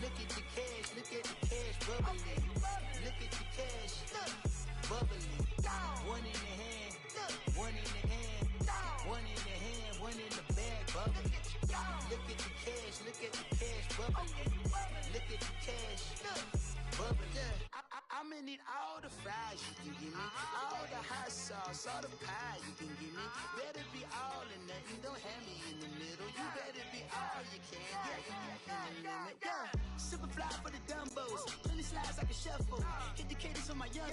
Look at the cash, bubbling. Look at the cash, bubbling. One in the hand, one in the hand, one in the hand, one in the bag, bubbling. Look at the cash, bubbling. Look at the cash, bubbling. I'ma need all the fries you can give me, all the hot sauce, all the pie you can give me. Better be all or nothing, don't have me in the middle. You better be all you can. Yeah. Super fly for the dumbos, plenty slides like a shuffle. Hit the cadence for my young.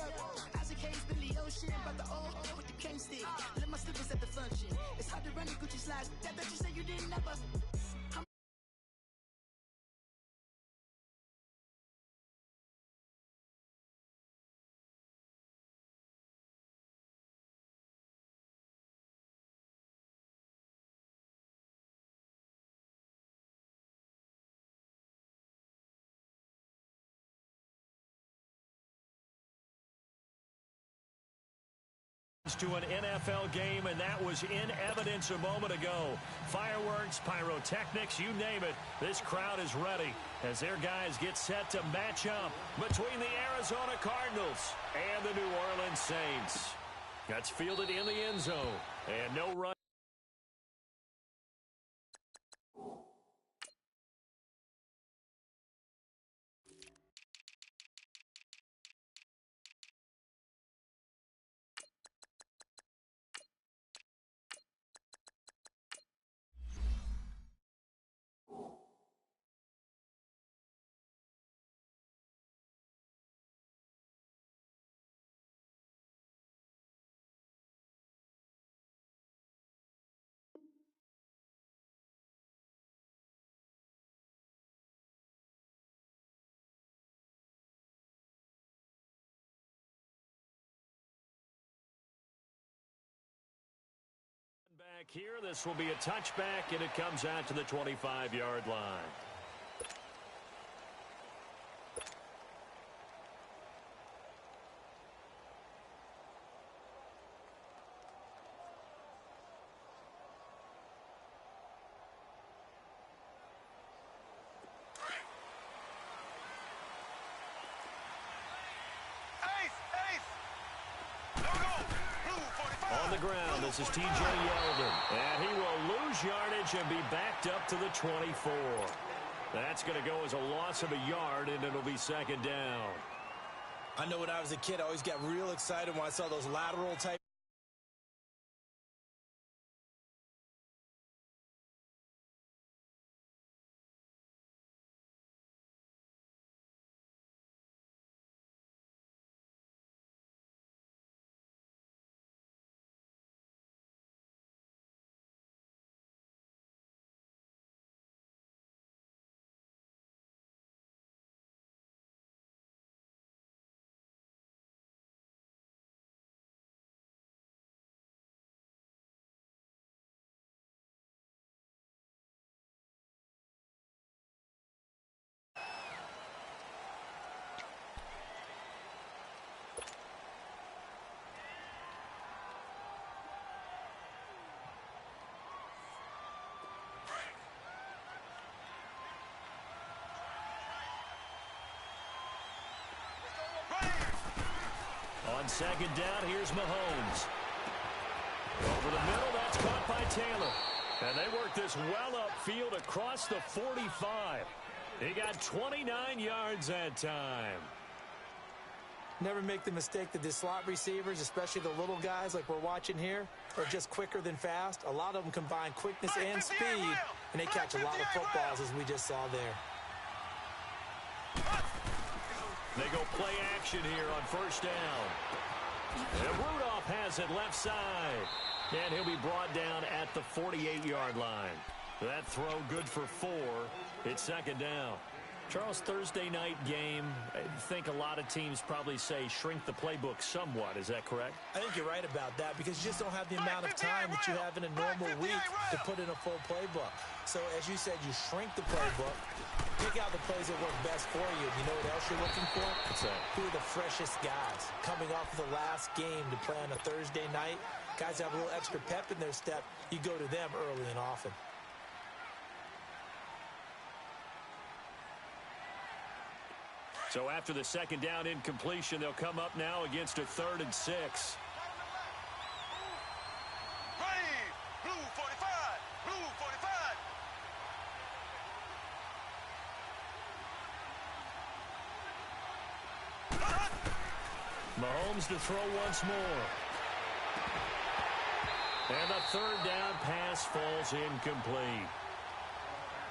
Isaac Hayes, Billy Ocean, about the old with the cane stick. Let my slippers at the function. It's hard to run the Gucci slides. That bet you say you didn't never. To an NFL game, and that was in evidence a moment ago. Fireworks, pyrotechnics, you name it. This crowd is ready as their guys get set to match up between the Arizona Cardinals and the New Orleans Saints. That's fielded in the end zone, and no run. Back here, this will be a touchback, and it comes out to the 25-yard line. On the ground, this is T.J. Yeldon, and he will lose yardage and be backed up to the 24. That's going to go as a loss of a yard, and it'll be second down. I know when I was a kid, I always got real excited when I saw those lateral type. On second down, here's Mahomes. Over the middle, that's caught by Taylor. And they work this well upfield across the 45. He got 29 yards that time. Never make the mistake that the slot receivers, especially the little guys like we're watching here, are just quicker than fast. A lot of them combine quickness and speed, and they catch a lot of footballs, as we just saw there. They go play action here on first down. And Rudolph has it left side. And he'll be brought down at the 48-yard line. That throw good for 4. It's second down. Charles, Thursday night game, I think a lot of teams probably say shrink the playbook somewhat. Is that correct? I think you're right about that because you just don't have the amount of time that you have in a normal week to put in a full playbook. So, as you said, you shrink the playbook, pick out the plays that work best for you. You know what else you're looking for? What's that? Who are the freshest guys coming off of the last game to play on a Thursday night? Guys have a little extra pep in their step. You go to them early and often. So after the second down incompletion, they'll come up now against a 3rd and 6. Blue 45, blue 45. Mahomes to throw once more. And the 3rd down pass falls incomplete.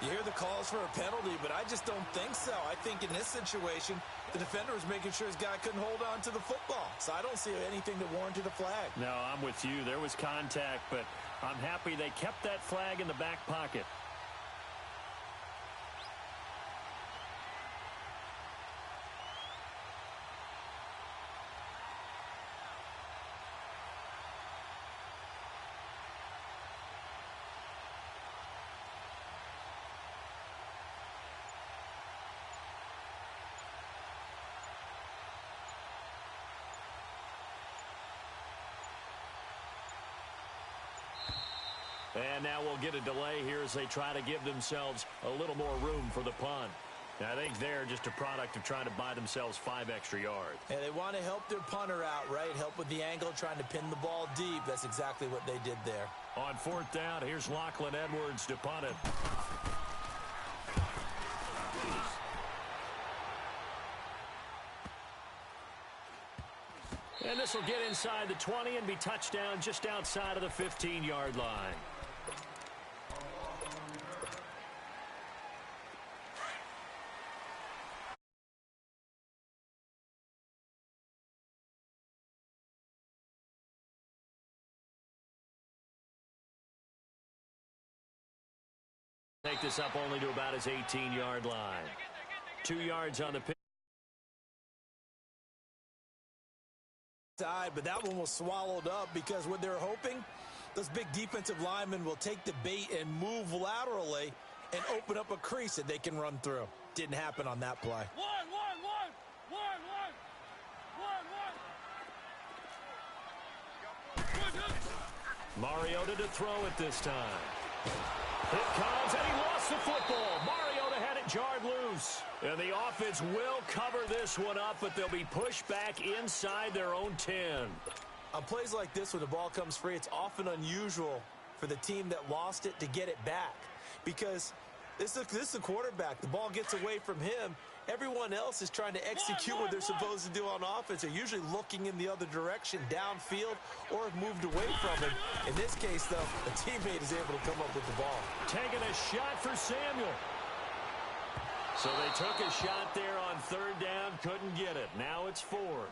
You hear the calls for a penalty, but I just don't think so. I think in this situation, the defender was making sure his guy couldn't hold on to the football. So I don't see anything that warranted a flag. No, I'm with you. There was contact, but I'm happy they kept that flag in the back pocket. And now we'll get a delay here as they try to give themselves a little more room for the punt. And I think they're just a product of trying to buy themselves 5 extra yards. And they want to help their punter out, right? Help with the angle, trying to pin the ball deep. That's exactly what they did there. On 4th down, here's Lachlan Edwards to punt it. And this will get inside the 20 and be touchdown just outside of the 15-yard line. Take this up only to about his 18-yard line. 2 yards on the pitch. But that one was swallowed up because what they're hoping, those big defensive linemen will take the bait and move laterally and open up a crease that they can run through. Didn't happen on that play. Mariota to throw it this time. It comes, and he lost the football. Mariota had it jarred loose. And the offense will cover this one up, but they'll be pushed back inside their own 10. On plays like this, when the ball comes free, it's often unusual for the team that lost it to get it back. Because this is a quarterback. The ball gets away from him. Everyone else is trying to execute what they're supposed to do on offense. They're usually looking in the other direction, downfield, or have moved away from him. In this case, though, a teammate is able to come up with the ball. Taking a shot for Samuel. So they took a shot there on 3rd down, couldn't get it. Now it's 4th.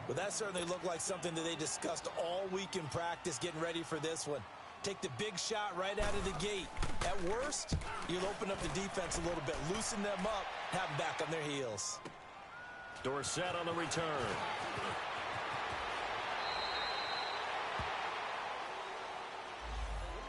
Well, that certainly looked like something that they discussed all week in practice, getting ready for this one. Take the big shot right out of the gate. At worst, you'll open up the defense a little bit, loosen them up, have them back on their heels. Dorsett on the return.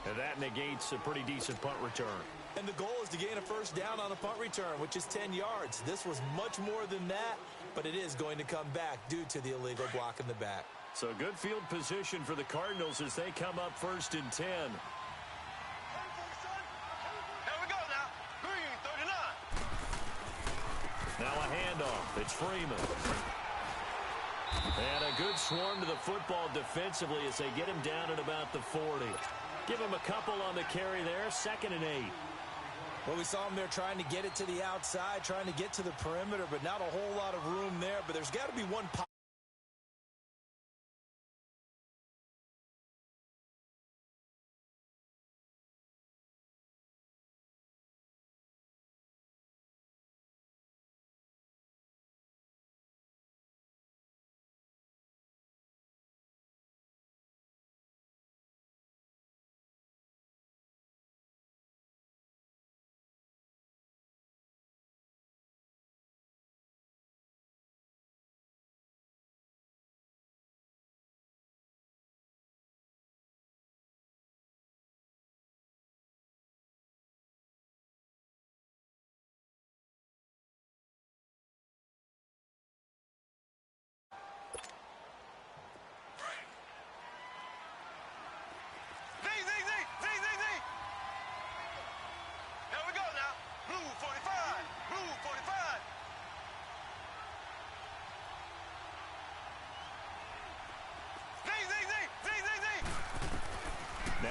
And that negates a pretty decent punt return. And the goal is to gain a 1st down on a punt return, which is 10 yards. This was much more than that, but it is going to come back due to the illegal block in the back. So good field position for the Cardinals as they come up 1st and 10. Here we go now. Green 39. Now a handoff. It's Freeman. And a good swarm to the football defensively as they get him down at about the 40. Give him a couple on the carry there. 2nd and 8. Well, we saw him there trying to get it to the outside, trying to get to the perimeter, but not a whole lot of room there. But there's got to be one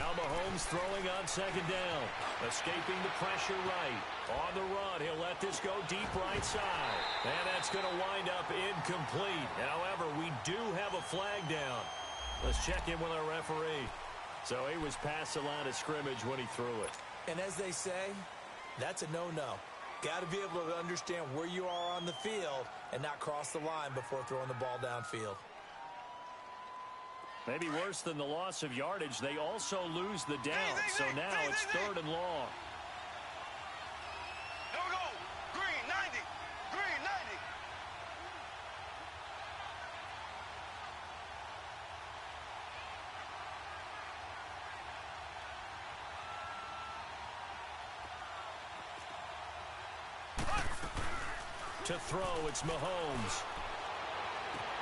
Now Mahomes throwing on second down. Escaping the pressure right. On the run, he'll let this go deep right side. And that's going to wind up incomplete. However, we do have a flag down. Let's check in with our referee. So he was past the line of scrimmage when he threw it. And as they say, that's a no-no. Got to be able to understand where you are on the field and not cross the line before throwing the ball downfield. Maybe worse than the loss of yardage, they also lose the down. So now it's 3rd and long. Here we go. Green 90. Green 90. To throw, it's Mahomes.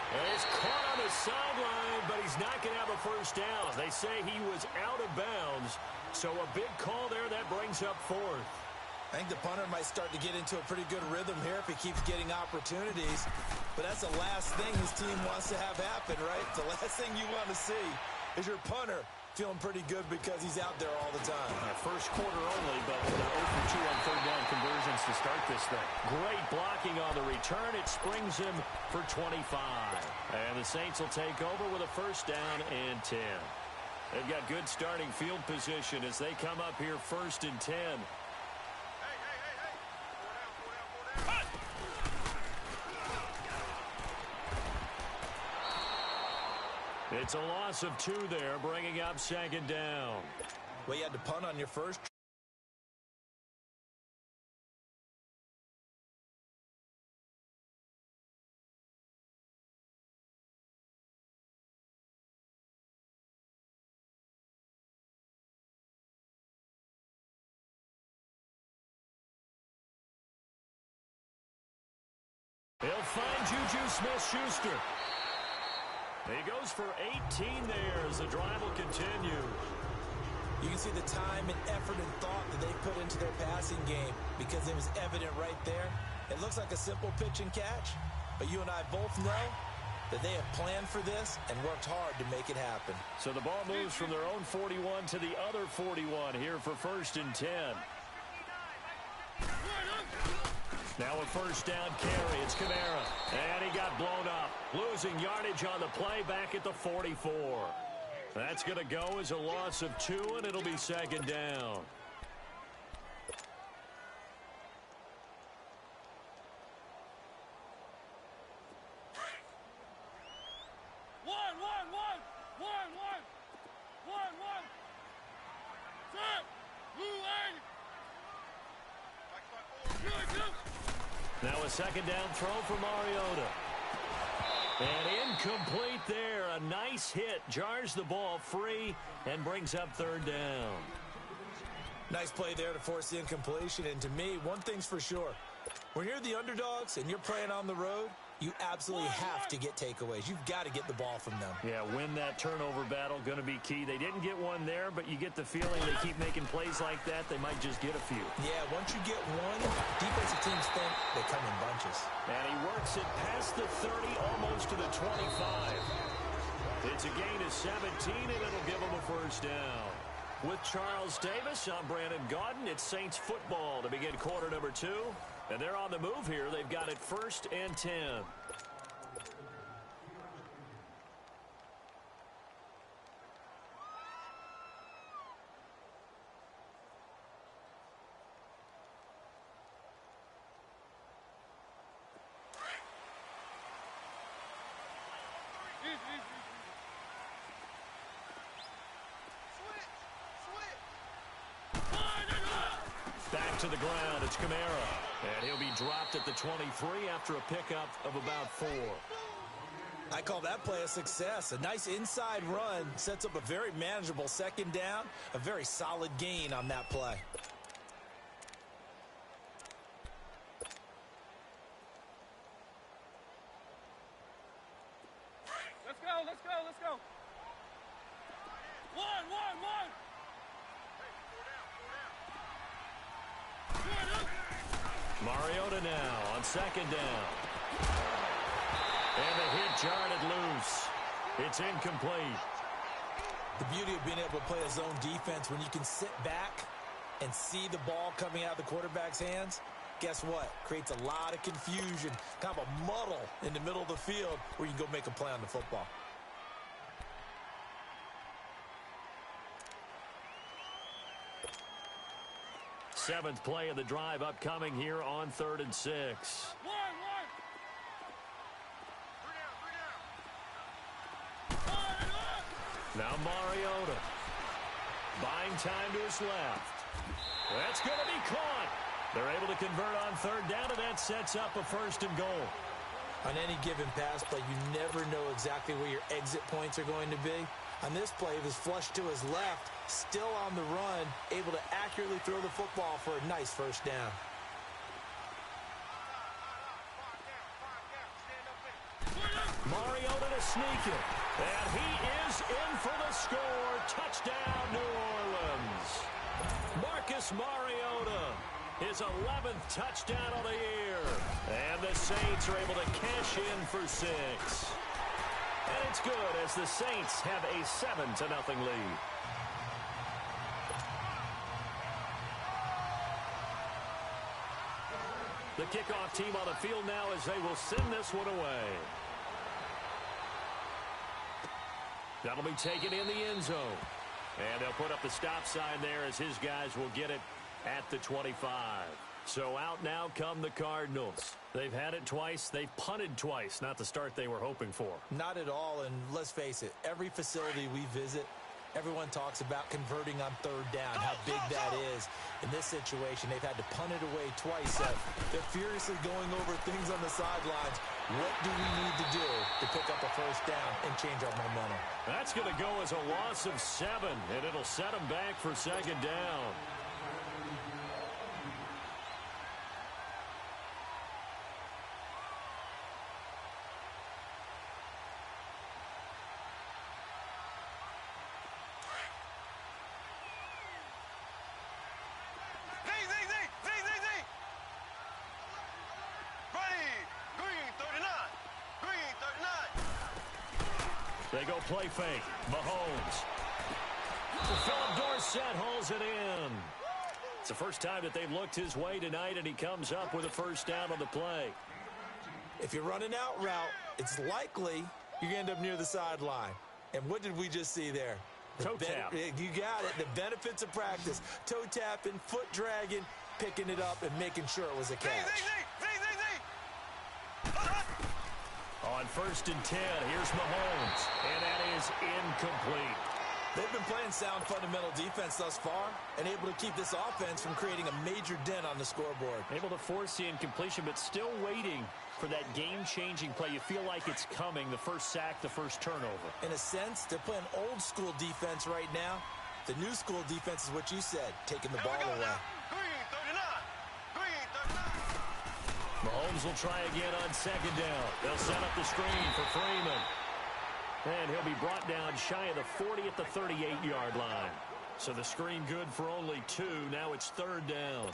And he's caught on the sideline, but he's not going to have a first down. They say he was out of bounds. So a big call there that brings up 4th. I think the punter might start to get into a pretty good rhythm here if he keeps getting opportunities. But that's the last thing his team wants to have happen, right? The last thing you want to see is your punter feeling pretty good because he's out there all the time. First quarter only, but with an 0 for 2 on third down conversions to start this thing. Great blocking on the return. It springs him for 25. And the Saints will take over with a first down and 10. They've got good starting field position as they come up here 1st and 10. It's a loss of 2 there, bringing up 2nd down. Well, you had to punt on your first. He'll find Juju Smith-Schuster. He goes for 18 there as the drive will continue. You can see the time and effort and thought that they put into their passing game because it was evident right there. It looks like a simple pitch and catch, but you and I both know that they have planned for this and worked hard to make it happen. So the ball moves from their own 41 to the other 41 here for 1st and 10. Now a first down carry. It's Kamara. And he got blown up. Losing yardage on the play back at the 44. That's going to go as a loss of 2, and it'll be 2nd down. Now a 2nd down throw for Mariota. And incomplete there. A nice hit. Jars the ball free and brings up 3rd down. Nice play there to force the incompletion. And to me, one thing's for sure. When you're the underdogs and you're playing on the road, you absolutely have to get takeaways. You've got to get the ball from them. Yeah, win that turnover battle, going to be key. They didn't get one there, but you get the feeling they keep making plays like that, they might just get a few. Yeah, once you get one, defensive teams think they come in bunches. And he works it past the 30, almost to the 25. It's a gain of 17, and it'll give him a first down. With Charles Davis, I'm Brandon Gaudin. It's Saints football to begin quarter number 2. And they're on the move here. They've got it 1st and 10. Back to the ground. It's Kamara. And he'll be dropped at the 23 after a pickup of about 4. I call that play a success. A nice inside run sets up a very manageable 2nd down. A very solid gain on that play. Let's go, let's go, let's go. One. Mariota now on 2nd down. And the hit jarred it loose. It's incomplete. The beauty of being able to play a zone defense when you can sit back and see the ball coming out of the quarterback's hands, guess what? Creates a lot of confusion, kind of a muddle in the middle of the field where you can go make a play on the football. Seventh play of the drive upcoming here on 3rd and 6. Now Mariota. Buying time to his left. That's going to be caught. They're able to convert on 3rd down, and that sets up a 1st and goal. On any given pass play, you never know exactly where your exit points are going to be. On this play, it was flushed to his left, still on the run, able to accurately throw the football for a nice 1st down. Mariota to sneak it. And he is in for the score. Touchdown, New Orleans. Marcus Mariota, his 11th touchdown of the year. And the Saints are able to cash in for 6. And it's good as the Saints have a 7-0 lead. The kickoff team on the field now as they will send this one away. That'll be taken in the end zone. And they'll put up the stop sign there as his guys will get it at the 25. So out now come the Cardinals. They've had it twice. They've punted twice. Not the start they were hoping for. Not at all, and let's face it, every facility we visit, everyone talks about converting on 3rd down, how big that is. In this situation, they've had to punt it away twice. They're furiously going over things on the sidelines. What do we need to do to pick up a 1st down and change our momentum? That's going to go as a loss of 7, and it'll set them back for 2nd down. They go play fake. Mahomes. Philip Dorsett hauls it in. It's the first time that they've looked his way tonight, and he comes up with a 1st down on the play. If you're running out route, it's likely you're going to end up near the sideline. And what did we just see there? Toe tap. You got it. The benefits of practice. Toe tapping, foot dragging, picking it up, and making sure it was a catch. On 1st and 10, here's Mahomes, and that is incomplete. They've been playing sound fundamental defense thus far and able to keep this offense from creating a major dent on the scoreboard. Able to force the incompletion, but still waiting for that game-changing play. You feel like it's coming, the first sack, the first turnover. In a sense, they're playing old school defense right now. The new school defense is what you said, taking the ball away. Mahomes will try again on 2nd down. They'll set up the screen for Freeman. And he'll be brought down shy of the 40 at the 38-yard line. So the screen good for only 2. Now it's 3rd down.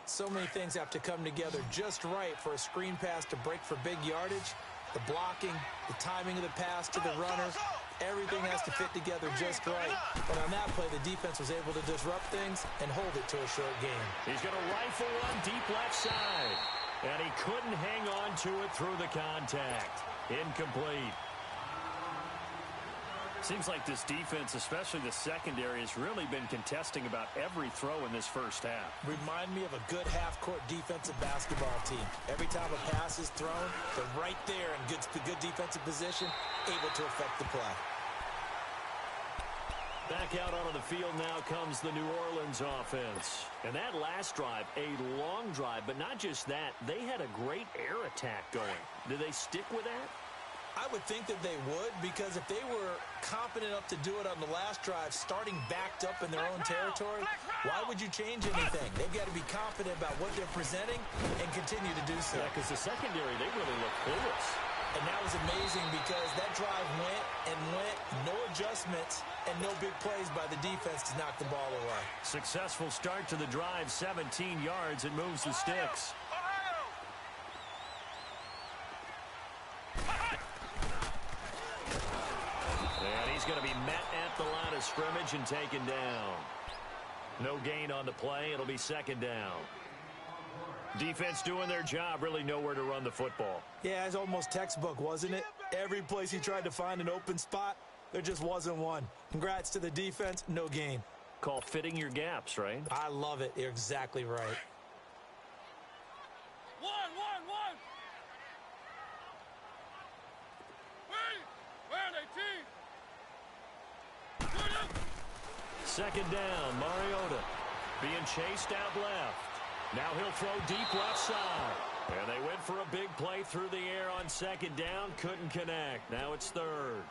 So many things have to come together just right for a screen pass to break for big yardage. The blocking, the timing of the pass to the runner, everything has to fit together just right. But on that play, the defense was able to disrupt things and hold it to a short game. He's going to rifle one deep left side. And he couldn't hang on to it through the contact. Incomplete. Seems like this defense, especially the secondary, has really been contesting about every throw in this first half. Remind me of a good half-court defensive basketball team. Every time a pass is thrown, they're right there in good defensive position, able to affect the play. Back out onto the field now comes the New Orleans offense. And that last drive, a long drive, but not just that, they had a great air attack going. Did they stick with that? I would think that they would, because if they were confident enough to do it on the last drive, starting backed up in their own territory, why would you change anything? They've got to be confident about what they're presenting and continue to do so. Yeah, because the secondary, they really look clueless. And that was amazing because that drive went and went, no adjustments, and no big plays by the defense to knock the ball away. Successful start to the drive, 17 yards, and moves the sticks. And He's going to be met at the line of scrimmage and taken down. No gain on the play. It'll be second down. Defense doing their job, really nowhere to run the football. Yeah, it's almost textbook, wasn't it? Every place he tried to find an open spot, there just wasn't one. Congrats to the defense, no gain. Call fitting your gaps, right? I love it. You're exactly right. One. Wait, 18. Second down, Mariota being chased out left. Now he'll throw deep left side. And they went for a big play through the air on second down. Couldn't connect. Now it's third.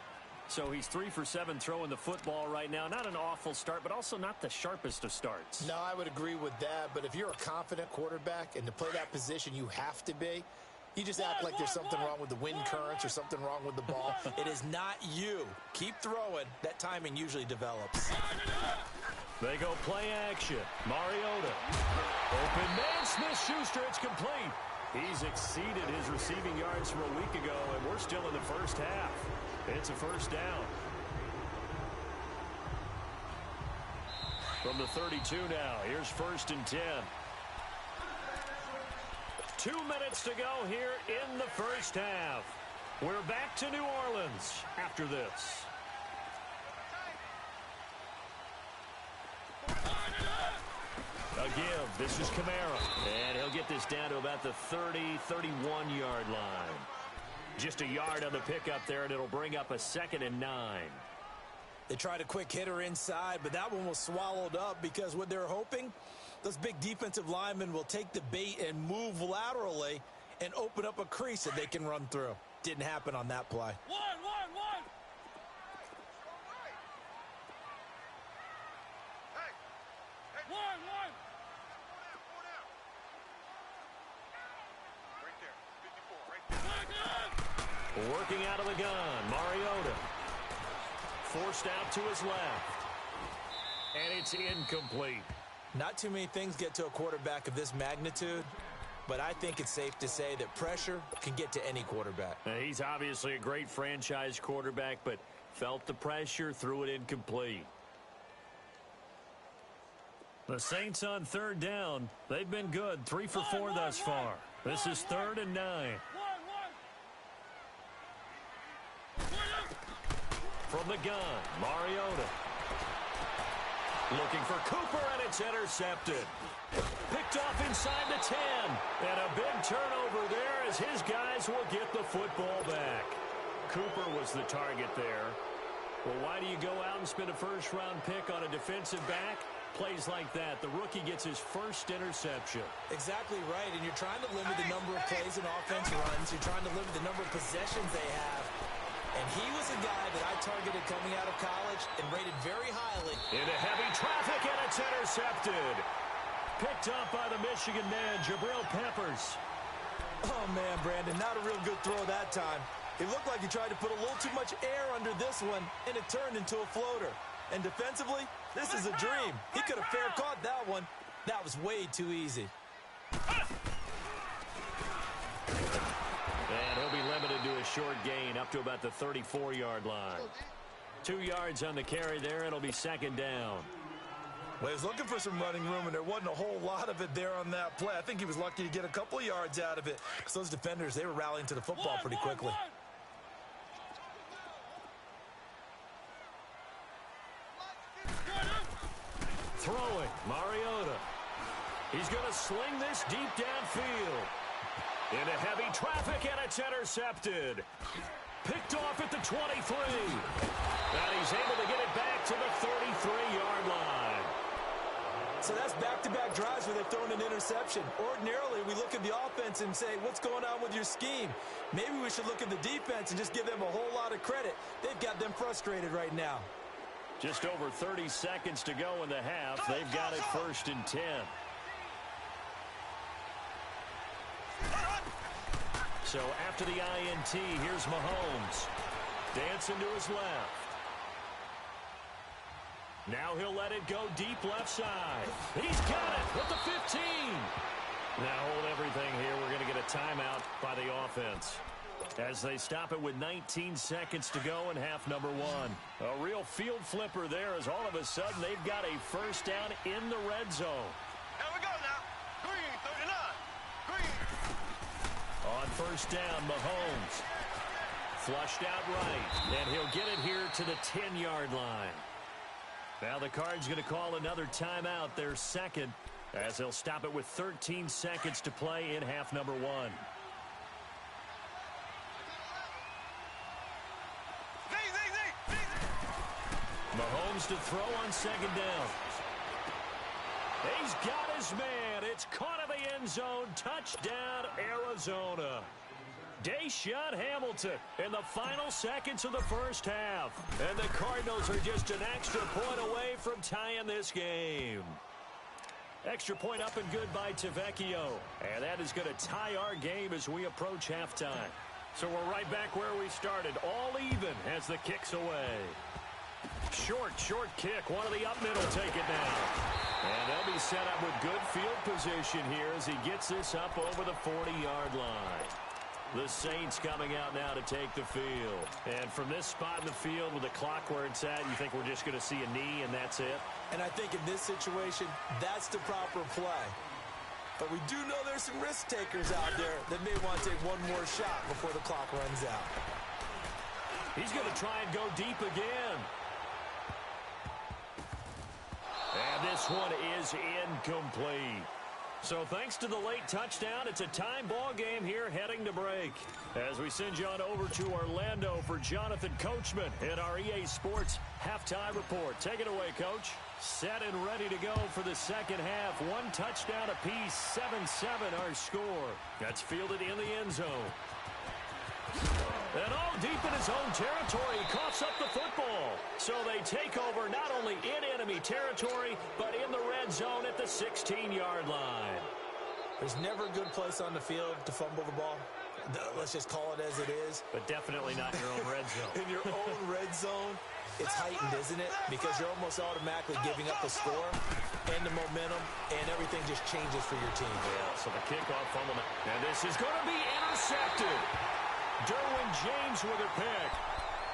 So he's 3 for 7 throwing the football right now. Not an awful start, but also not the sharpest of starts. No, I would agree with that. But if you're a confident quarterback and to play that position, you have to be. You just act like there's something wrong with the wind currents or something wrong with the ball. It is not you. Keep throwing. That timing usually develops. They go play action. Mariota. Open man, Smith-Schuster. It's complete. He's exceeded his receiving yards from a week ago, and we're still in the first half. It's a first down. From the 32 now. Here's 1st and 10. 2 minutes to go here in the first half. We're back to New Orleans after this. A give. This is Kamara. And he'll get this down to about the 30, 31-yard line. Just a yard on the pickup there, and it'll bring up a 2nd and 9. They tried a quick hitter inside, but that one was swallowed up because what they're hoping, those big defensive linemen will take the bait and move laterally and open up a crease that they can run through. Didn't happen on that play. One. Working out of the gun, Mariota. Forced out to his left. And it's incomplete. Not too many things get to a quarterback of this magnitude, but I think it's safe to say that pressure can get to any quarterback. He's obviously a great franchise quarterback, but felt the pressure, threw it incomplete. The Saints on 3rd down. They've been good, 3 for 4 thus far. This is 3rd and 9. From the gun, Mariota. Looking for Cooper, and it's intercepted. Picked off inside the 10. And a big turnover there as his guys will get the football back. Cooper was the target there. Well, why do you go out and spend a first-round pick on a defensive back? Plays like that, the rookie gets his first interception. Exactly right, and you're trying to limit the number of plays and offense runs. You're trying to limit the number of possessions they have. And he was a guy that I targeted coming out of college and rated very highly. Into heavy traffic, and it's intercepted. Picked up by the Michigan man, Jabril Peppers. Oh, man, Brandon, not a real good throw that time. It looked like he tried to put a little too much air under this one, and it turned into a floater. And defensively, this is a dream. He could have fair caught that one. That was way too easy. And he'll be limited to a short gain up to about the 34-yard line. 2 yards on the carry there. It'll be 2nd down. Well, he was looking for some running room, and there wasn't a whole lot of it there on that play. I think he was lucky to get a couple of yards out of it because those defenders, they were rallying to the football pretty quickly. Throwing, Mariota. He's going to sling this deep downfield. Into heavy traffic, and it's intercepted. Picked off at the 23. And he's able to get it back to the 33-yard line. So that's back-to-back drives where they've thrown an interception. Ordinarily, we look at the offense and say, what's going on with your scheme? Maybe we should look at the defense and just give them a whole lot of credit. They've got them frustrated right now. Just over 30 seconds to go in the half. They've got it 1st and 10. So after the INT, here's Mahomes. Dancing to his left. Now he'll let it go deep left side. He's got it with the 15. Now hold everything here. We're going to get a timeout by the offense. as they stop it with 19 seconds to go in half number one. A real field flipper there as all of a sudden they've got a first down in the red zone. Here we go now. Green, 39. Green. On first down, Mahomes. Flushed out right, and he'll get it here to the 10-yard line. Now the Cards going to call another timeout, their second, as they'll stop it with 13 seconds to play in half number one. Mahomes to throw on second down. He's got his man. It's caught in the end zone. Touchdown, Arizona. Deshaun Hamilton in the final seconds of the first half. And the Cardinals are just an extra point away from tying this game. Extra point up and good by Tavecchio. And that is going to tie our game as we approach halftime. So we're right back where we started. All even as the kick's away. Short kick. One of the up middle take it down. And they'll be set up with good field position here as he gets this up over the 40-yard line. The Saints coming out now to take the field. And from this spot in the field with the clock where it's at, you think we're just going to see a knee and that's it? And I think in this situation, that's the proper play. But we do know there's some risk takers out there that may want to take one more shot before the clock runs out. He's going to try and go deep again. And this one is incomplete. So thanks to the late touchdown, it's a time ball game here heading to break. As we send you on over to Orlando for Jonathan Coachman in our EA Sports Halftime Report. Take it away, Coach. Set and ready to go for the second half. One touchdown apiece, 7-7 our score. That's fielded in the end zone. And all deep in his own territory, he coughs up the football. So they take over not only in enemy territory, but in the red zone at the 16-yard line. There's never a good place on the field to fumble the ball. Let's just call it as it is. But definitely not in your own red zone. In your own red zone, it's heightened, isn't it? Because you're almost automatically giving up the score and the momentum, and everything just changes for your team. Yeah, so the kickoff fumble. And this is going to be intercepted. Derwin James with a pick.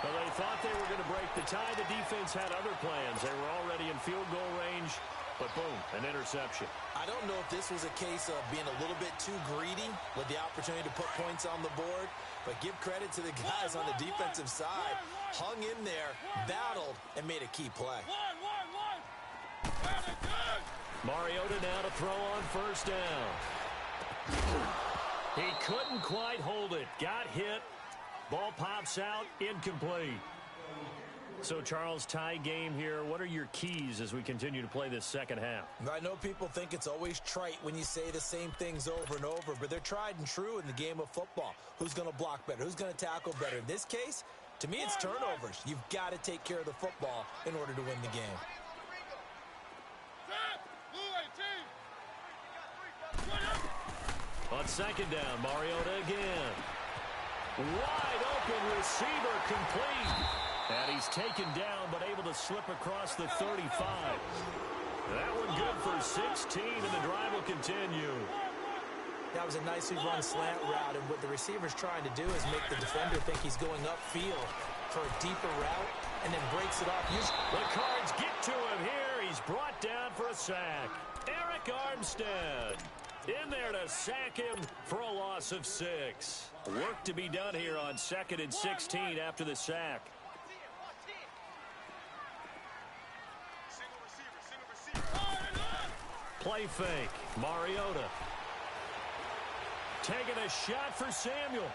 Well, they thought they were going to break the tie. The defense had other plans. They were already in field goal range, but boom, an interception. I don't know if this was a case of being a little bit too greedy with the opportunity to put points on the board, but give credit to the guys on the defensive side. Hung in there, battled, and made a key play. Mariota now to throw on first down. He couldn't quite hold it. Got hit. Ball pops out. Incomplete. So, Charles, tie game here. What are your keys as we continue to play this second half? I know people think it's always trite when you say the same things over and over, but they're tried and true in the game of football. Who's going to block better? Who's going to tackle better? In this case, to me, it's turnovers. You've got to take care of the football in order to win the game. On second down, Mariota again. Wide open receiver complete. And he's taken down but able to slip across the 35. That one good for 16, and the drive will continue. That was a nicely run slant route, and what the receiver's trying to do is make the defender think he's going upfield for a deeper route and then breaks it off. The Cards get to him here. He's brought down for a sack. Eric Armstead in there to sack him for a loss of 6. Work to be done here on 2nd and 16 after the sack. Play fake. Mariota taking a shot for Samuel.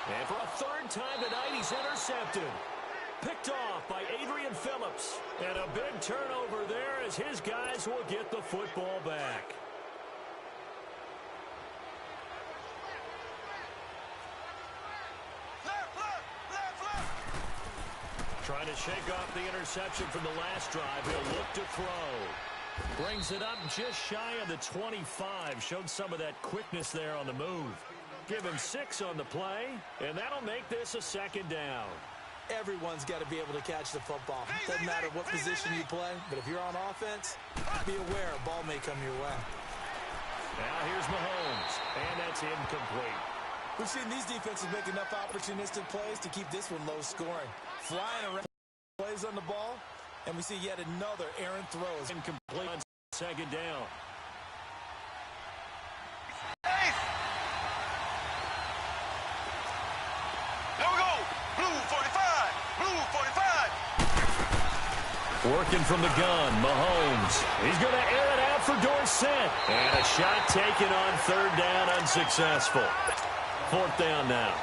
And for a third time tonight, he's intercepted. Picked off by Adrian Phillips. And a big turnover there as his guys will get the football back. Trying to shake off the interception from the last drive. He'll look to throw. Brings it up just shy of the 25. Showed some of that quickness there on the move. Give him 6 on the play, and that'll make this a second down. Everyone's got to be able to catch the football. Doesn't matter what position you play, but if you're on offense, be aware a ball may come your way. Now here's Mahomes, and that's incomplete. We've seen these defenses make enough opportunistic plays to keep this one low scoring. Flying around plays on the ball, and we see yet another errant throws. Incomplete on second down. There we go. Blue 45. Blue 45. Working from the gun, Mahomes. He's going to air it out for Dorsett. And a shot taken on third down, unsuccessful. Fourth down now.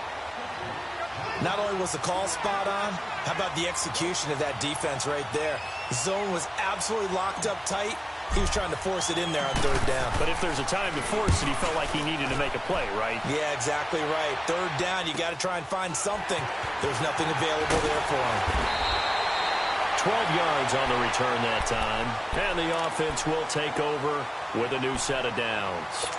Not only was the call spot on, how about the execution of that defense right there? The zone was absolutely locked up tight. He was trying to force it in there on third down. But if there's a time to force it, he felt like he needed to make a play, right? Yeah, exactly right. Third down, you got to try and find something. There's nothing available there for him. 12 yards on the return that time. And the offense will take over with a new set of downs.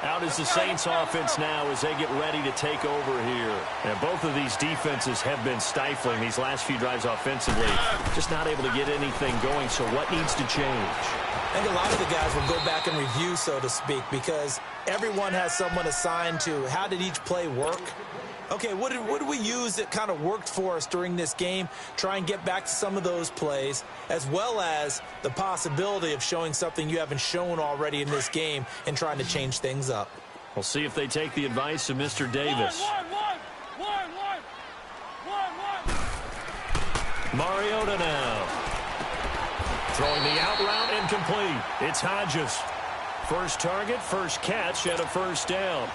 Out is the Saints offense now as they get ready to take over here. And both of these defenses have been stifling these last few drives offensively. Just not able to get anything going, so what needs to change? I think a lot of the guys will go back and review, so to speak, because everyone has someone assigned to how did each play work. Okay, what did we use that kind of worked for us during this game? Try and get back to some of those plays, as well as the possibility of showing something you haven't shown already in this game and trying to change things up. We'll see if they take the advice of Mr. Davis. Mariota now. Throwing the out route incomplete. It's Hodges. First target, first catch, and a first down.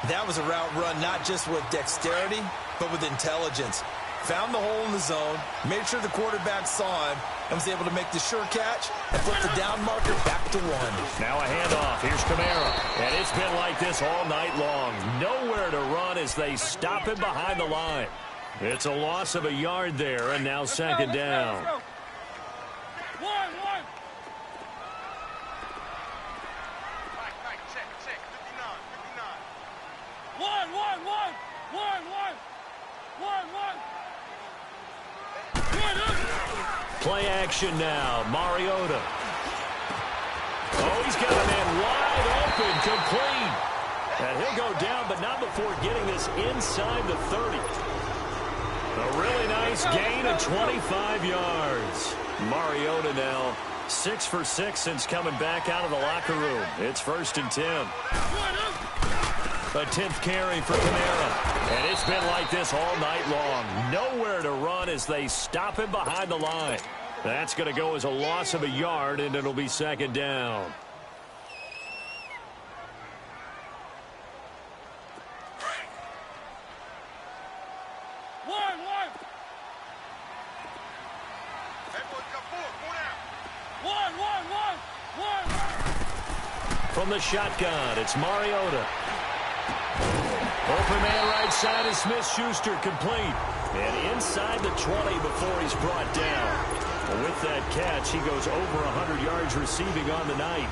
That was a route run not just with dexterity, but with intelligence. Found the hole in the zone, made sure the quarterback saw him, and was able to make the sure catch and flip the down marker back to one. Now a handoff. Here's Kamara. And it's been like this all night long. Nowhere to run as they stop him behind the line. It's a loss of a yard there, and now second down. Play action now. Mariota. Oh, he's got a man wide open, complete. And he'll go down, but not before getting this inside the 30. A really nice gain of 25 yards. Mariota now 6 for 6 since coming back out of the locker room. It's 1st and 10. A 10th carry for Kamara. And it's been like this all night long. Nowhere to run as they stop him behind the line. That's going to go as a loss of a yard, and it'll be second down. From the shotgun, it's Mariota. Open man right side is Smith-Schuster, complete. And inside the 20 before he's brought down. With that catch, he goes over 100 yards receiving on the night.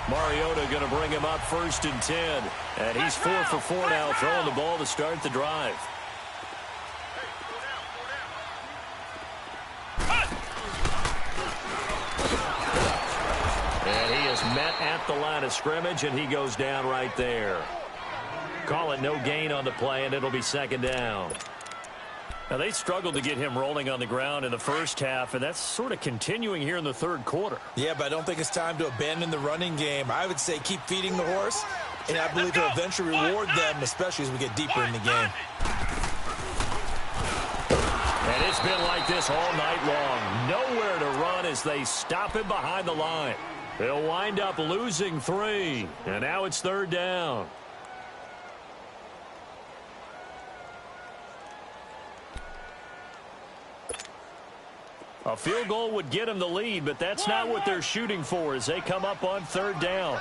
Mariota going to bring him up 1st and 10. And he's 4 for 4 now, throwing the ball to start the drive. And he is met at the line of scrimmage, and he goes down right there. Call it no gain on the play, and it'll be second down. Now, they struggled to get him rolling on the ground in the first half, and that's sort of continuing here in the third quarter. Yeah, but I don't think it's time to abandon the running game. I would say keep feeding the horse, and I believe he'll eventually reward them, especially as we get deeper in the game. And it's been like this all night long. Nowhere to run as they stop him behind the line. They'll wind up losing 3, and now it's third down. A field goal would get them the lead, but that's not what they're shooting for as they come up on third down.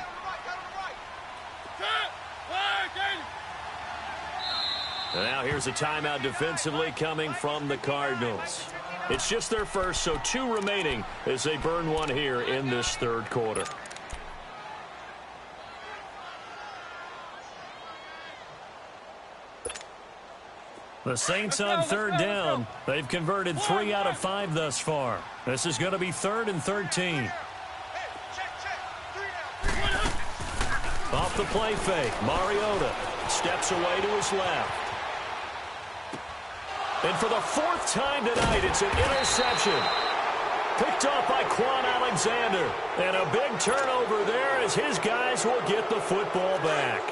And now here's a timeout defensively coming from the Cardinals. It's just their first, so 2 remaining as they burn one here in this third quarter. The Saints on third down. They've converted 3 out of 5 thus far. This is going to be 3rd and 13. the play fake. Mariota steps away to his left. And for the fourth time tonight, it's an interception. Picked off by Quan Alexander. And a big turnover there as his guys will get the football back.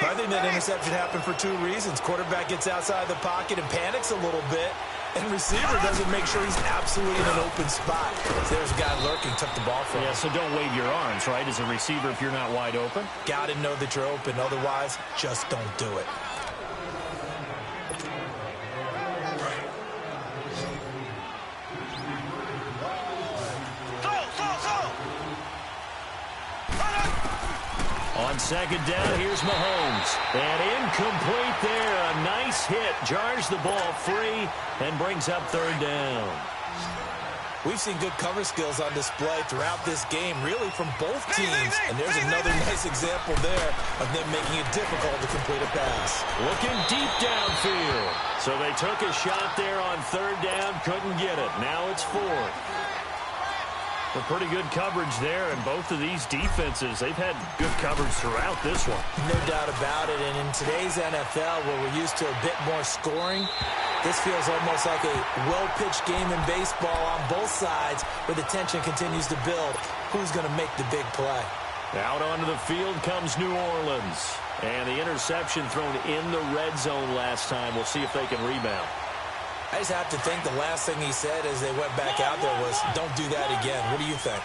I think that interception happened for two reasons. Quarterback gets outside the pocket and panics a little bit, and receiver doesn't make sure he's absolutely in an open spot. So there's a guy lurking, took the ball from him. Yeah, so don't wave your arms, right, as a receiver if you're not wide open. Got to know that you're open. Otherwise, just don't do it. On second down, here's Mahomes. And incomplete there. A nice hit. Jars the ball free and brings up third down. We've seen good cover skills on display throughout this game, really from both teams. And there's another nice example there of them making it difficult to complete a pass. Looking deep downfield. So they took a shot there on third down, couldn't get it. Now it's fourth. A pretty good coverage there, and both of these defenses, they've had good coverage throughout this one. No doubt about it, and in today's NFL, where we're used to a bit more scoring, this feels almost like a well-pitched game in baseball on both sides, where the tension continues to build. Who's going to make the big play? Out onto the field comes New Orleans, and the interception thrown in the red zone last time. We'll see if they can rebound. I just have to think the last thing he said as they went back out there was, don't do that again. What do you think?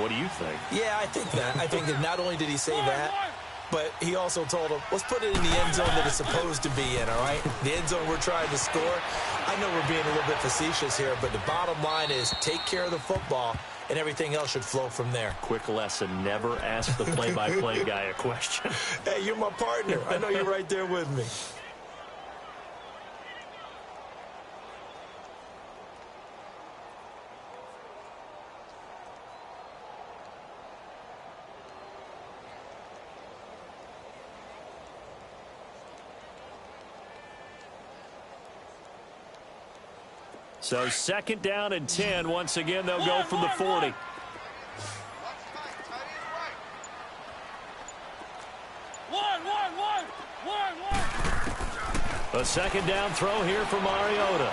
What do you think? Yeah, I think that. I think that not only did he say that, but he also told him, let's put it in the end zone that it's supposed to be in, all right? The end zone we're trying to score. I know we're being a little bit facetious here, but the bottom line is take care of the football, and everything else should flow from there. Quick lesson, never ask the play-by-play guy a question. Hey, you're my partner. I know you're right there with me. So second down and 10. Once again, they'll go from the 40. A second down throw here for Mariota.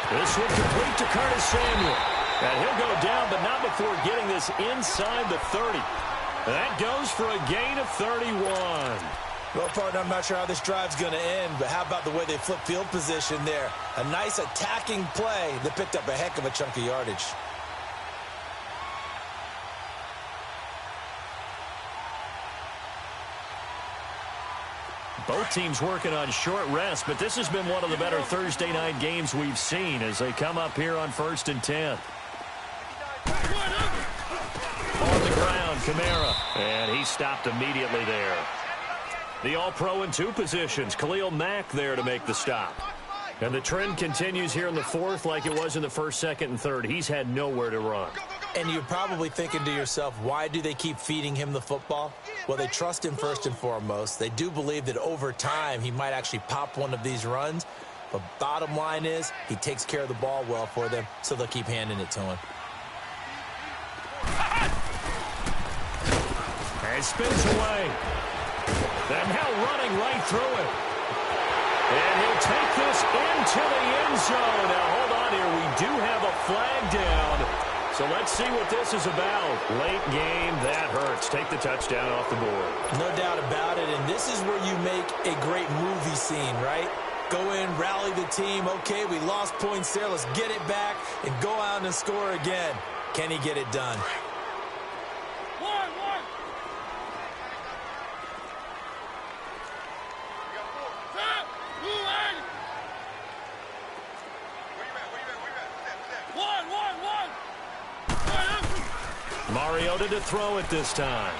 This one complete to Curtis Samuel. And he'll go down, but not before getting this inside the 30. That goes for a gain of 31. Well, partner, I'm not sure how this drive's going to end, but how about the way they flip field position there? A nice attacking play that picked up a heck of a chunk of yardage. Both teams working on short rest, but this has been one of the better Thursday night games we've seen as they come up here on 1st and 10. On the ground, Kamara, and he stopped immediately there. The All-Pro in two positions. Khalil Mack there to make the stop. And the trend continues here in the fourth like it was in the first, second, and third. He's had nowhere to run. And you're probably thinking to yourself, why do they keep feeding him the football? Well, they trust him first and foremost. They do believe that over time he might actually pop one of these runs. But bottom line is he takes care of the ball well for them, so they'll keep handing it to him. And spins away. And now running right through it. And he'll take this into the end zone. Now, hold on here. We do have a flag down. So let's see what this is about. Late game, that hurts. Take the touchdown off the board. No doubt about it. And this is where you make a great movie scene, right? Go in, rally the team. Okay, we lost points there. Let's get it back and go out and score again. Can he get it done? Mariota to throw it this time.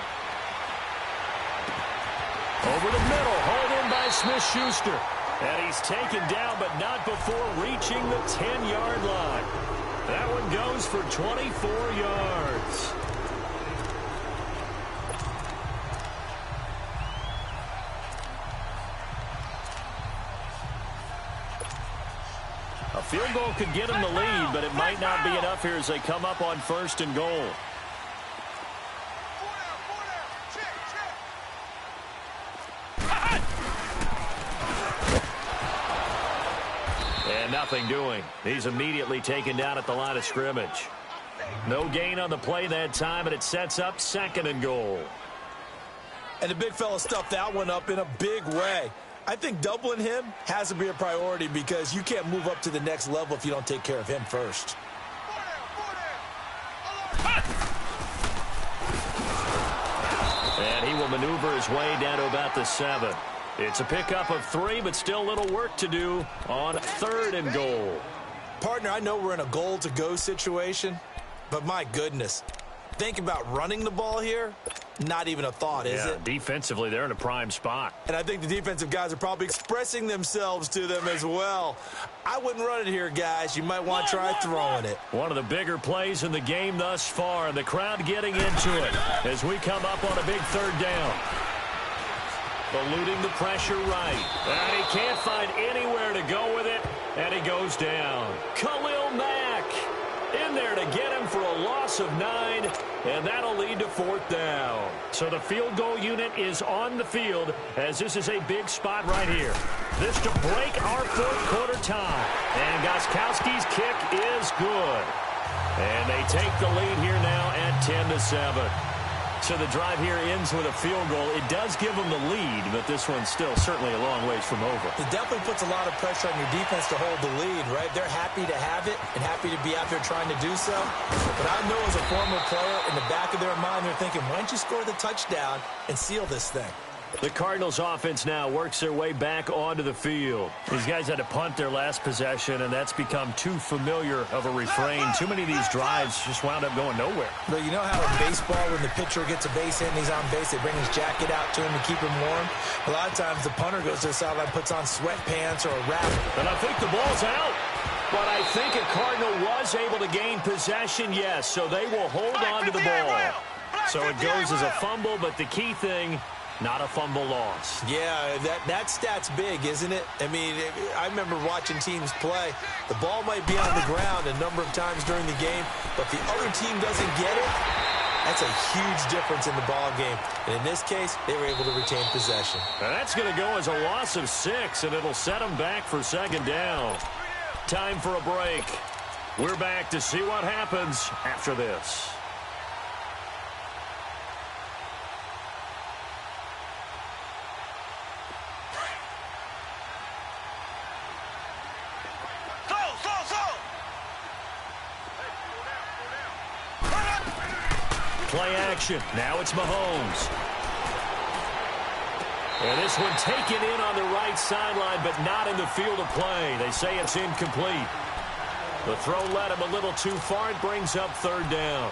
Over the middle, hauled in by Smith-Schuster. And he's taken down, but not before reaching the 10-yard line. That one goes for 24 yards. A field goal could get him the lead, but it might not be enough here as they come up on 1st and goal. And nothing doing. He's immediately taken down at the line of scrimmage. No gain on the play that time, and it sets up 2nd and goal. And the big fella stuffed that one up in a big way. I think doubling him has to be a priority because you can't move up to the next level if you don't take care of him first. And he will maneuver his way down to about the 7. It's a pickup of 3, but still a little work to do on 3rd and goal. Partner, I know we're in a goal-to-go situation, but my goodness, think about running the ball here. Not even a thought, is it? Defensively, they're in a prime spot. And I think the defensive guys are probably expressing themselves to them as well. I wouldn't run it here, guys. You might want to try throwing it. One of the bigger plays in the game thus far, and the crowd getting into it as we come up on a big 3rd down. Eluding the pressure right. And he can't find anywhere to go with it, and he goes down. Khalil Mack in there to get him for a loss of 9, and that'll lead to 4th down. So the field goal unit is on the field as this is a big spot right here. This to break our 4th quarter tie. And Gostkowski's kick is good. And they take the lead here now at 10-7. So the drive here ends with a field goal. It does give them the lead, but this one's still certainly a long ways from over. It definitely puts a lot of pressure on your defense to hold the lead, right? They're happy to have it and happy to be out there trying to do so. But I know as a former player, in the back of their mind, they're thinking, why don't you score the touchdown and seal this thing? The Cardinals offense now works their way back onto the field. These guys had to punt their last possession, and that's become too familiar of a refrain. Too many of these drives just wound up going nowhere. But you know how in baseball, when the pitcher gets a base hit and he's on base, they bring his jacket out to him to keep him warm? A lot of times the punter goes to the sideline, puts on sweatpants or a wrap. And I think the ball's out. But I think a Cardinal was able to gain possession, yes, so they will hold on to the ball. So it goes as a fumble, but the key thing, not a fumble loss. Yeah, that stat's big, isn't it? I mean, I remember watching teams play. The ball might be on the ground a number of times during the game, but if the other team doesn't get it, that's a huge difference in the ball game. And in this case, they were able to retain possession. And that's going to go as a loss of 6, and it'll set them back for 2nd down. Time for a break. We're back to see what happens after this. Play action. Now it's Mahomes. And this one taken in on the right sideline, but not in the field of play. They say it's incomplete. The throw led him a little too far. It brings up 3rd down.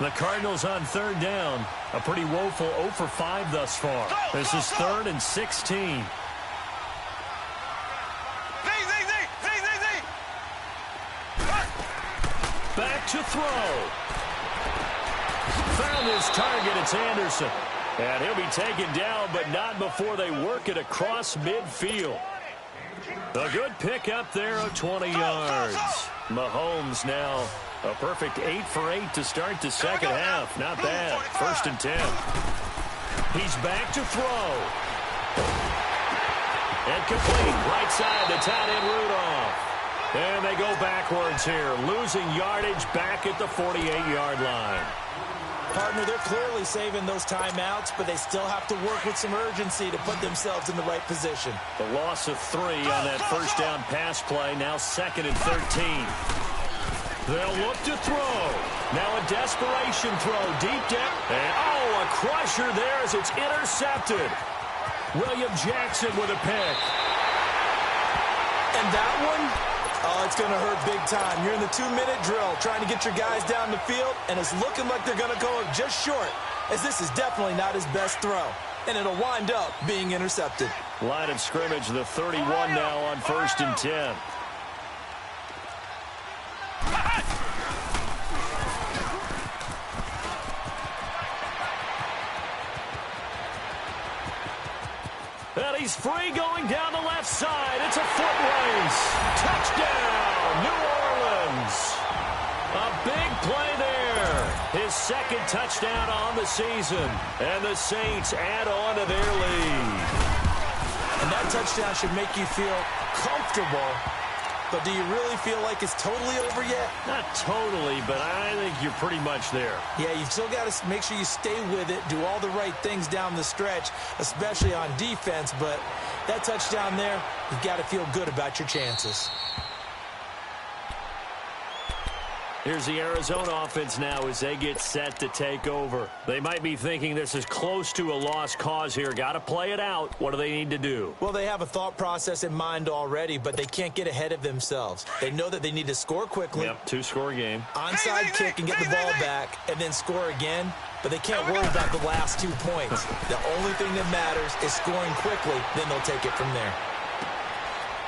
The Cardinals on 3rd down. A pretty woeful 0 for 5 thus far. This is 3rd and 16. Back to throw. Found his target. It's Anderson. And he'll be taken down, but not before they work it across midfield. A good pickup there of 20 yards. Mahomes now a perfect 8 for 8 to start the 2nd half. Not bad. 1st and 10. He's back to throw. And complete. Right side to tight end Rudolph. And they go backwards here. Losing yardage back at the 48-yard line. Partner, they're clearly saving those timeouts, but they still have to work with some urgency to put themselves in the right position. The loss of 3 on that 1st down pass play. Now 2nd and 13. They'll look to throw. Now a desperation throw. Deep down. And, a crusher there as it's intercepted. William Jackson with a pick. And that one, it's going to hurt big time. You're in the 2-minute drill trying to get your guys down the field, and it's looking like they're going to go just short, as this is definitely not his best throw. And it'll wind up being intercepted. Line of scrimmage, the 31 now on 1st and 10. And he's free going down the left side. It's a foot race. Touchdown, New Orleans. A big play there. His 2nd touchdown on the season. And the Saints add on to their lead. And that touchdown should make you feel comfortable. But do you really feel like it's totally over yet? Not totally, but I think you're pretty much there. Yeah, you've still got to make sure you stay with it, do all the right things down the stretch, especially on defense. But that touchdown there, you've got to feel good about your chances. Here's the Arizona offense now as they get set to take over. They might be thinking this is close to a lost cause here. Got to play it out. What do they need to do? Well, they have a thought process in mind already, but they can't get ahead of themselves. They know that they need to score quickly. Yep, two-score game. Onside kick and get the ball back and then score again. But they can't worry about the last 2 points. The only thing that matters is scoring quickly. Then they'll take it from there.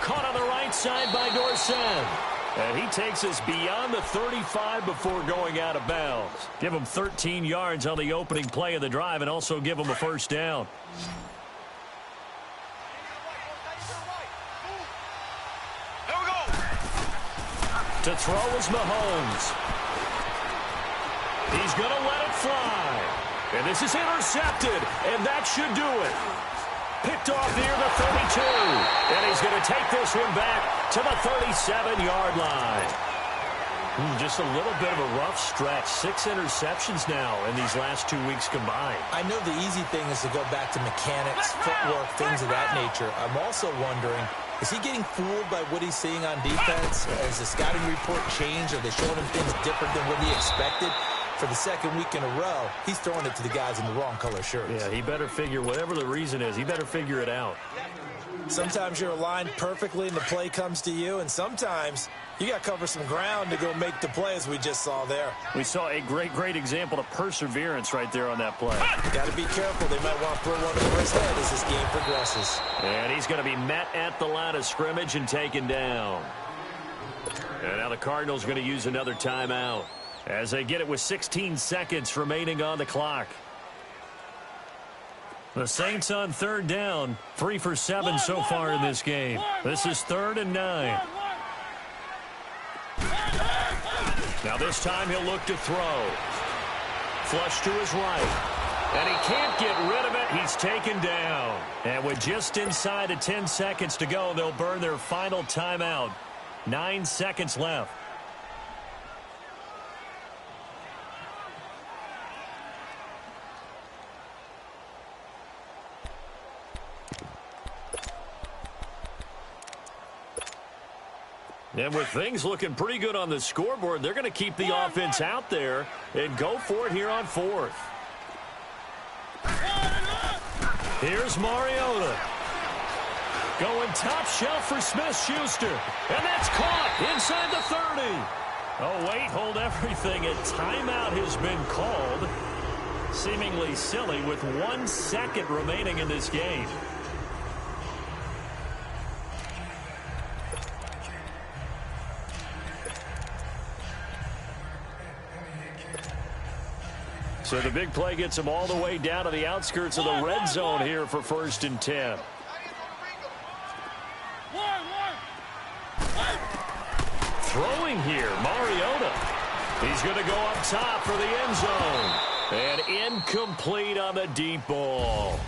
Caught on the right side by Dorsett. And he takes us beyond the 35 before going out of bounds. Give him 13 yards on the opening play of the drive and also give him a first down. Here we go. To throw is Mahomes. He's going to let it fly. And this is intercepted, and that should do it. Picked off near the 32. And he's going to take this one back to the 37-yard line. Just a little bit of a rough stretch. 6 interceptions now in these last 2 weeks combined. I know the easy thing is to go back to mechanics, footwork, things of that nature. I'm also wondering, is he getting fooled by what he's seeing on defense? Has the scouting report changed? Are they showing him things different than what he expected? For the second week in a row, he's throwing it to the guys in the wrong color shirts. Yeah, he better figure, whatever the reason is, he better figure it out. Sometimes you're aligned perfectly and the play comes to you, and sometimes you got to cover some ground to go make the play, as we just saw there. We saw a great example of perseverance right there on that play. Got to be careful. They might want to throw one over his head as this game progresses. And he's going to be met at the line of scrimmage and taken down. And now the Cardinals going to use another timeout as they get it with 16 seconds remaining on the clock. The Saints on third down, 3 for 7 so far in this game. This is 3rd and 9. Now this time he'll look to throw. Flush to his right. And he can't get rid of it. He's taken down. And with just inside of 10 seconds to go, they'll burn their final timeout. 9 seconds left. And with things looking pretty good on the scoreboard, they're going to keep the offense out there and go for it here on 4th. Here's Mariota. Going top shelf for Smith-Schuster. And that's caught inside the 30. Oh, wait, hold everything. A timeout has been called. Seemingly silly with 1 second remaining in this game. So the big play gets him all the way down to the outskirts of the red zone here for 1st and 10. Throwing here, Mariota. He's going to go up top for the end zone. And incomplete on the deep ball.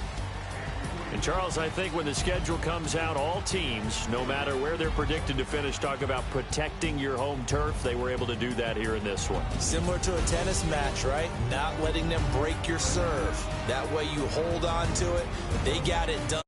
And, Charles, I think when the schedule comes out, all teams, no matter where they're predicted to finish, talk about protecting your home turf. They were able to do that here in this one. Similar to a tennis match, right? Not letting them break your serve. That way you hold on to it. They got it done.